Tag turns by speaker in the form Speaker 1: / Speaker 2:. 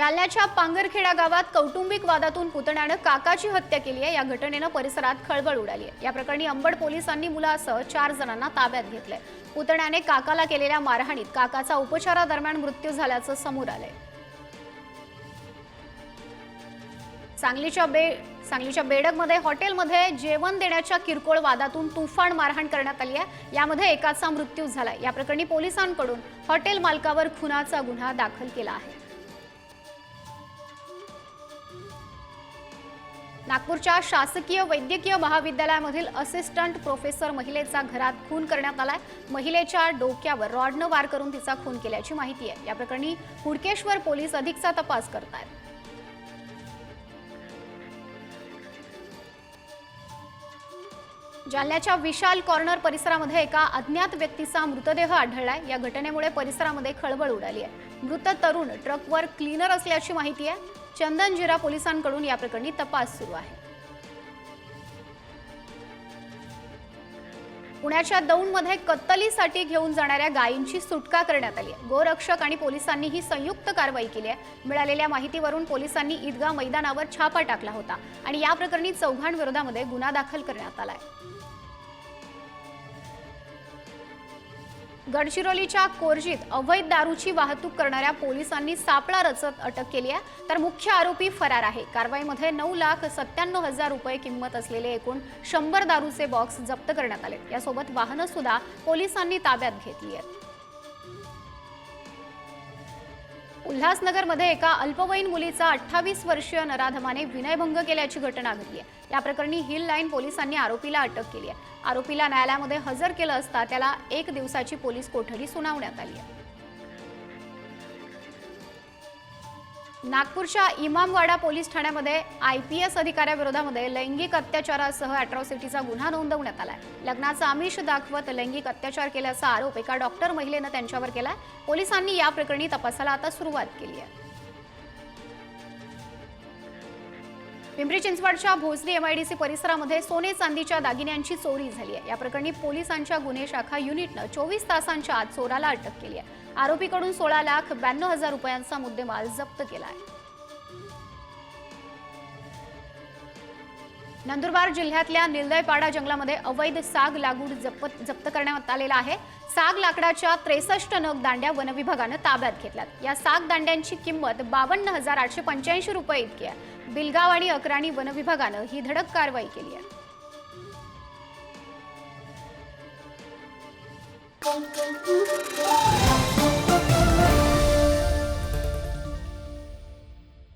Speaker 1: जालन्याच्या पांगरखेडा गावात कौटुंबिक वादातून पुतण्याने काकाची हत्या केली आहे। या घटनेने परिसरात खळबळ उडाली आहे। या प्रकरणी अंबड पोलिसांनी मुलासह 4 जणांना ताब्यात घेतले। पुतण्याने काकाला केलेल्या मारहाणीत काकाचा उपचारादरम्यान मृत्यू झाल्याचं समोर आलंय। सांगलीच्या बेडगमध्ये हॉटेलमध्ये जेवण देण्याच्या किरकोळ वादातून तुफान मारहाण करण्यात आली आहे। यामध्ये एकाचा मृत्यू झालाय। या प्रकरणी पोलिसांकडून हॉटेल मालकावर खुनाचा गुन्हा दाखल केला आहे। नागपूरच्या शासकीय वैद्यकीय महाविद्यालयामधील असिस्टंट प्रोफेसर महिलेचा घरात खून करण्यात आलाय। महिलेच्या डोक्यावर रॉडने वार करून तिचा खून केल्याची माहिती आहे। या प्रकरणी हुडकेश्वर पोलीस अधिकचा तपास करतात। जालन्याच्या विशाल कॉर्नर परिसरामध्ये एका अज्ञात व्यक्तीचा मृतदेह आढळलाय। या घटनेमुळे परिसरामध्ये खळबळ उडाली आहे। मृत तरुण ट्रकवर क्लीनर असल्याची माहिती आहे। चंदनजिरा पोलिसांकडून या प्रकरणी तपास सुरू आहे। पुण्याच्या दौंडमध्ये कत्तलीसाठी घेऊन जाणाऱ्या गायींची सुटका करण्यात आली आहे। गोरक्षक आणि पोलिसांनी ही संयुक्त कारवाई केली आहे। मिळालेल्या माहितीवरून पोलिसांनी ईदगाह मैदानावर छापा टाकला होता आणि या प्रकरणी 4 जणांविरोधात गुन्हा दाखल करण्यात आलाय। गडचिरोलीच्या कोरजीत अवैध दारूची वाहतूक करणाऱ्या पोलिसांनी सापळा रचत अटक केली आहे, तर मुख्य आरोपी फरार आहे। कारवाईमध्ये 9,97,000 रुपये किंमत असलेले एकूण 100 दारूचे बॉक्स जप्त करण्यात आले। यासोबत वाहनं सुद्धा पोलिसांनी ताब्यात घेतली आहेत। उल्हासनगरमध्ये एका अल्पवयीन मुलीचा 28 वर्षीय नराधमाने विनयभंग केल्याची घटना घडली आहे। या प्रकरणी हिल लाईन पोलिसांनी आरोपीला अटक केली आहे। आरोपीला न्यायालयामध्ये हजर केलं असता त्याला 1 दिवसाची पोलीस कोठडी सुनावण्यात आली आहे। नागपूरच्या इमामवाडा पोलीस ठाण्यामध्ये IPS अधिकाऱ्याविरोधात लैंगिक अत्याचारासह अॅट्रॉसिटीचा गुन्हा नोंदवण्यात आलाय। लग्नाचा आमिष दाखवत लैंगिक अत्याचार केल्याचा आरोप एका डॉक्टर महिलेने त्यांच्यावर केलाय। पोलिसांनी या प्रकरणी तपासाला आता सुरुवात केली आहे। पिंपरी चिंचवडच्या भोसरी MIDC परिसरामध्ये सोने चांदीच्या दागिन्यांची चोरी झाली आहे। या प्रकरणी पोलिसांच्या गुन्हे शाखा युनिटने 24 तासांच्या आत चोराला अटक केली आहे। आरोपीकडून 16,92,000 रुपयांचा मुद्देमाल जप्त केला आहे। नंदुरबार जिल्ह्यातल्या निलदयपाडा जंगलामध्ये अवैध साग लागवड जप्त करण्यात आलेला आहे। साग लाकडाच्या 63 नग दांड्या वनविभागाने ताब्यात घेतल्यात। या साग दांड्यांची किंमत 52,885 रुपये इतकी आहे। बिलगाव आणि अक्राणी वनविभागाने ही धडक कारवाई केली आहे।